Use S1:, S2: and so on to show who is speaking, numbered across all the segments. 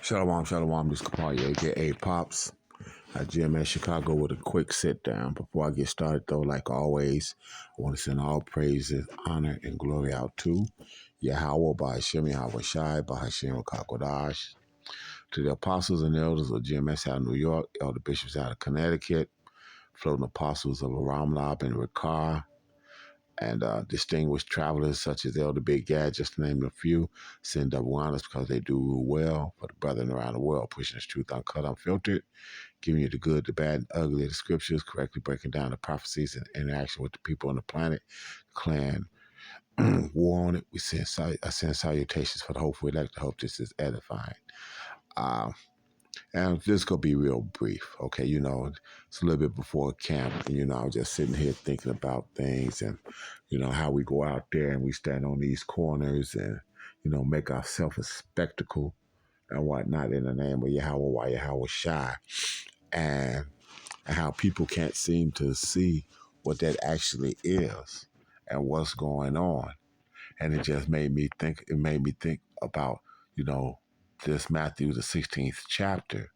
S1: Shalom, shalom. This is Kapari, aka Pops. GMS Chicago with a quick sit down. Before I get started, though, like always, I want to send all praises, honor, and glory out to Yahweh by Hashem Yahweh Shai by Hashem Kakodash, to the apostles and elders of GMS out of New York, elder bishops out of Connecticut, floating apostles of Aramlab and Rikar, and distinguished travelers such as Elder Big Gad, just to name a few, send double honors because they do rule well for the brethren around the world, pushing this truth uncut, unfiltered, giving you the good, the bad, and ugly of the scriptures, correctly breaking down the prophecies and interaction with the people on the planet. Clan war on it. We send salutations for the hopeful elect. I hope this is edifying. And this going to be real brief, okay? It's a little bit before camp, and, I'm just sitting here thinking about things and, how we go out there and we stand on these corners and, make ourselves a spectacle and whatnot in the name of Yahweh Shai. And how people can't seem to see what that actually is and what's going on. And it just made me think about, this Matthew, the 16th chapter,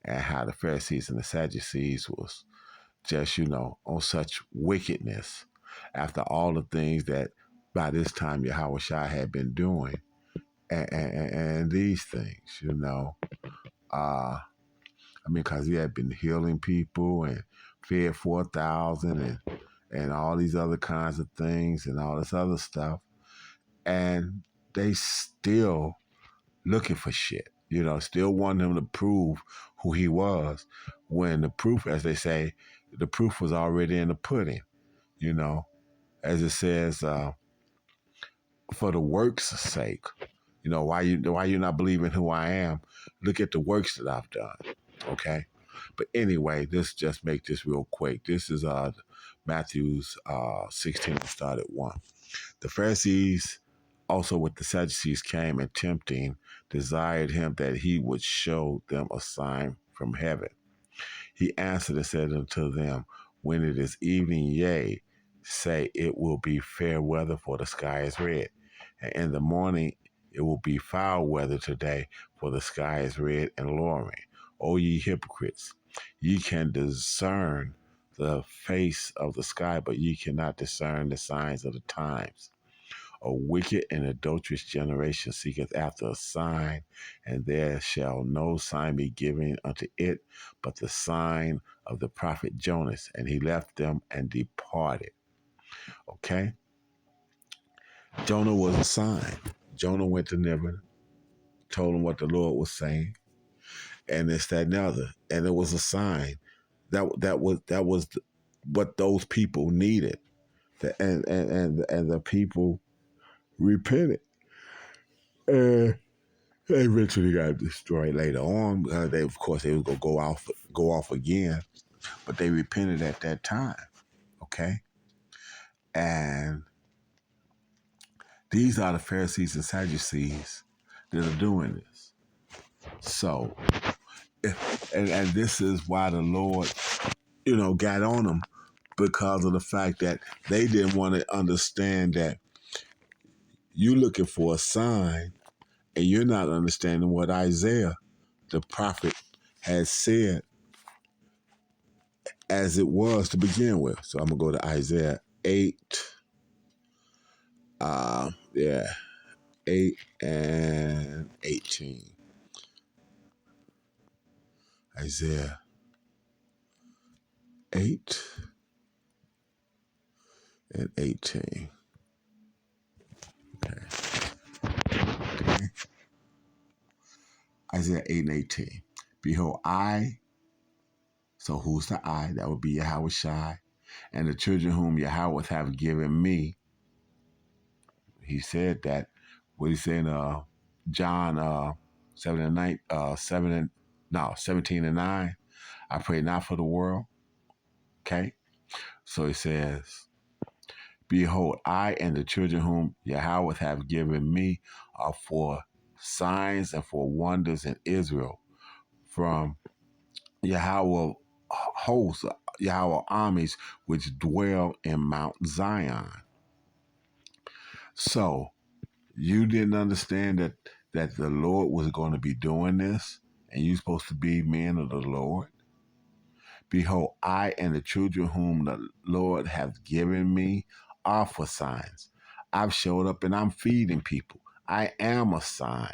S1: and how the Pharisees and the Sadducees was just, on such wickedness after all the things that by this time Yahweh Shai had been doing. And these things, because he had been healing people and fed 4,000 and all these other kinds of things and all this other stuff. And they still looking for shit, still wanting him to prove who he was when the proof, as they say, the proof was already in the pudding, as it says, for the works' sake, why you not believing who I am? Look at the works that I've done, okay? But anyway, just make this real quick. This is Matthew's 16, start at 1. The Pharisees also with the Sadducees came and tempting, desired him that he would show them a sign from heaven. He answered and said unto them, when it is evening, yea, say it will be fair weather, for the sky is red. And in the morning it will be foul weather today, for the sky is red and lowering. O ye hypocrites, ye can discern the face of the sky, but ye cannot discern the signs of the times. A wicked and adulterous generation seeketh after a sign, and there shall no sign be given unto it, but the sign of the prophet Jonas. And he left them and departed. Okay? Jonah was a sign. Jonah went to Nineveh, told him what the Lord was saying, and this, that, and the other. And it was a sign. That was what those people needed. And the people repented. And they eventually got destroyed later on. They was going to go off again, but they repented at that time. Okay, and these are the Pharisees and Sadducees that are doing this. So, and this is why the Lord, got on them, because of the fact that they didn't want to understand that you looking for a sign and you're not understanding what Isaiah, the prophet, has said as it was to begin with. So I'm going to go to Isaiah 8. 8 and 18. Isaiah 8 and 18. Okay. Isaiah 8 and 18. Behold, so who's the I? That would be Yahweh Shai, and the children whom Yahweh have given me. He said that, what he said in John 17 and 9. I pray not for the world. Okay? So he says, behold, I and the children whom Yahweh have given me are for signs and for wonders in Israel, from Yahweh hosts, Yahweh armies, which dwell in Mount Zion. So you didn't understand that that the Lord was going to be doing this, and you're supposed to be men of the Lord? Behold, I and the children whom the Lord hath given me are for signs. I've showed up and I'm feeding people. I am a sign.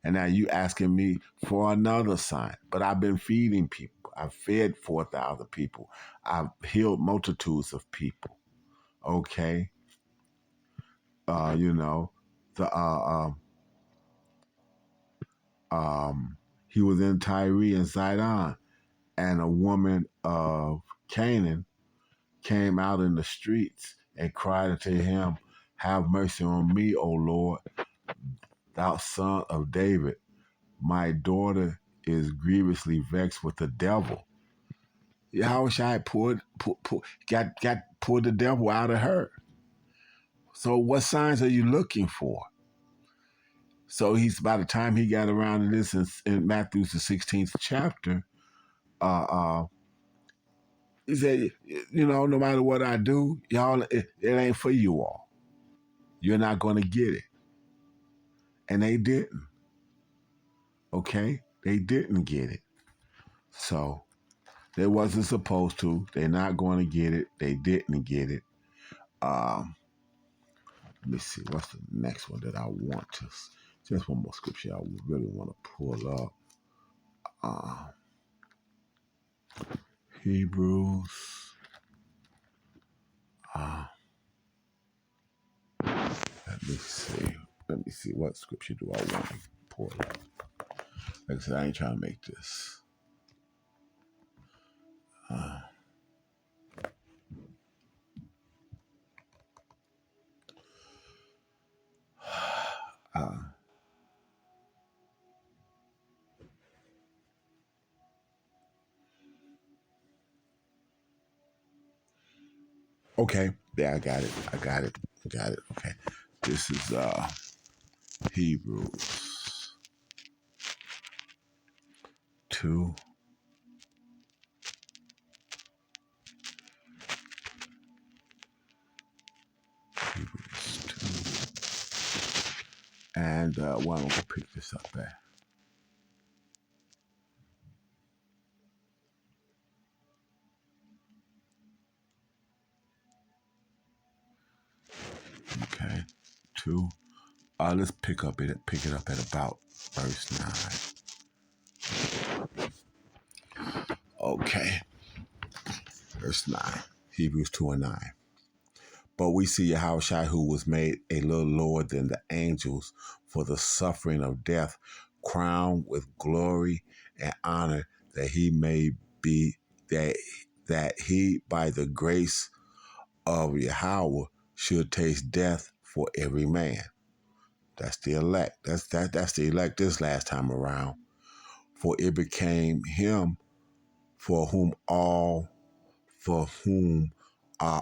S1: And now you asking me for another sign. But I've been feeding people. I've fed 4,000 people. I've healed multitudes of people. Okay? You know, the he was in Tyre and Zidon, and a woman of Canaan came out in the streets and cried unto him, "Have mercy on me, O Lord, thou son of David. My daughter is grievously vexed with the devil." Yahushua pulled the devil out of her. So what signs are you looking for? So he's, by the time he got around to this in Matthew's the 16th chapter, uh, uh, he said, no matter what I do, y'all, it ain't for you all. You're not going to get it. And they didn't. Okay? They didn't get it. So they wasn't supposed to. They're not going to get it. They didn't get it. Let me see. What's the next one that I want to? Just one more scripture I really want to pull up. Hebrews. Let me see. Let me see. What scripture do I want to pull up? Like I said, I ain't trying to make this. Okay. Yeah, I got it. I got it. Okay. This is Hebrews 2. Hebrews 2. And well, I'm going to pick this up there. Okay. 2. Let's pick it up at about verse 9. Okay. Verse 9. Hebrews 2 and 9. But we see Yahushua, who was made a little lower than the angels for the suffering of death, crowned with glory and honor, that he may be that he by the grace of Yahweh should taste death for every man. That's the elect. That's the elect this last time around. For it became him for whom are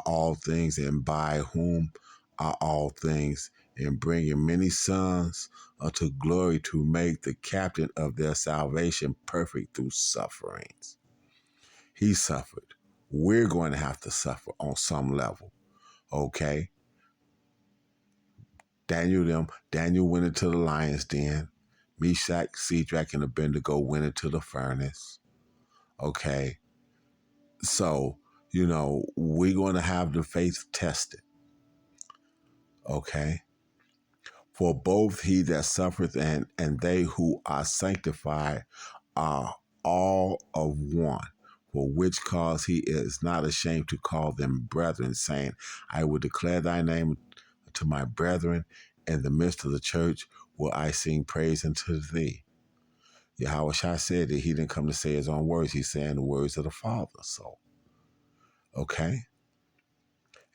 S1: all things, and by whom are all things, and bringing many sons unto glory, to make the captain of their salvation perfect through sufferings. He suffered. We're going to have to suffer on some level. Okay? Daniel went into the lion's den. Meshach, Shadrach, and Abednego went into the furnace. Okay? So, we're going to have the faith tested. Okay? For both he that suffereth and they who are sanctified are all of one, for which cause he is not ashamed to call them brethren, saying, I will declare thy name to my brethren. In the midst of the church will I sing praise unto thee. Yahweh Shai said that he didn't come to say his own words. He's saying the words of the Father. So, okay?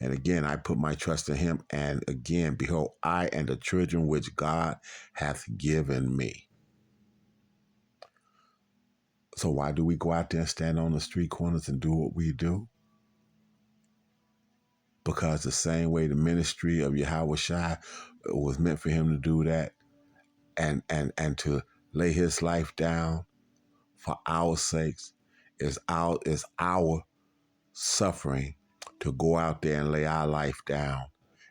S1: And again, I put my trust in him. And again, behold, I and the children which God hath given me. So why do we go out there and stand on the street corners and do what we do? Because the same way the ministry of Yahweh Shai was meant for him to do that and to lay his life down for our sakes, is our suffering to go out there and lay our life down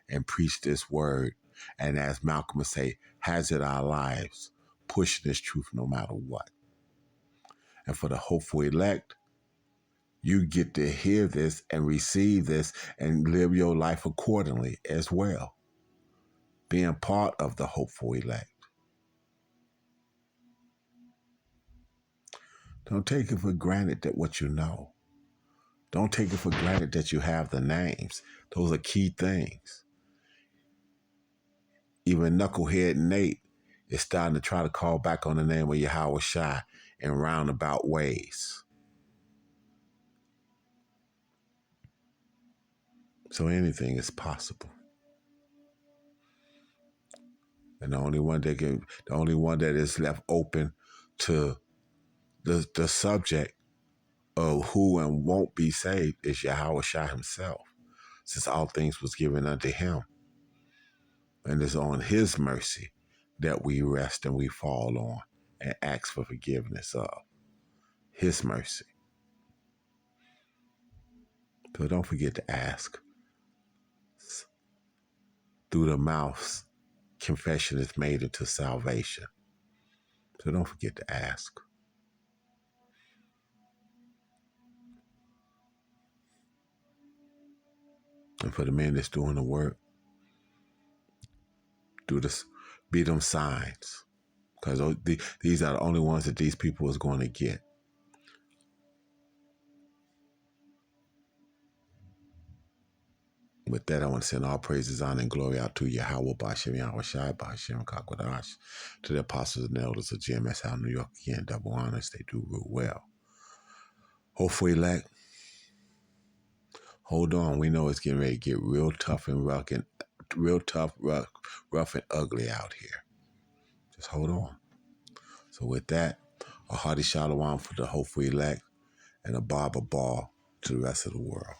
S1: and preach this word. And as Malcolm would say, hazard our lives, pushing this truth no matter what. And for the hopeful elect, you get to hear this and receive this and live your life accordingly as well, being part of the hopeful elect. Don't take it for granted that what you know. Don't take it for granted that you have the names. Those are key things. Even Knucklehead Nate is starting to try to call back on the name of Yahweh Shai in roundabout ways. So anything is possible. And the only one that is left open to the subject of who and won't be saved is Yahweh Shai himself, since all things was given unto him. And it's on his mercy that we rest and we fall on and ask for forgiveness of. His mercy. So don't forget to ask. Through the mouth, confession is made into salvation. So don't forget to ask. And for the men that's doing the work, do this, be them signs. Because these are the only ones that these people is going to get. With that, I want to send all praises, honor, and glory out to Yahweh, Ba'ashem, Yahweh Shai, Ba'ashem, Kakwadash, to the apostles and elders of GMS out in New York again. Double honors, they do real well. Hopefully, elect, hold on. We know it's getting ready to get real tough and rough and rough and ugly out here. Just hold on. So with that, a hearty shalom for the hopeful elect and a barber ball to the rest of the world.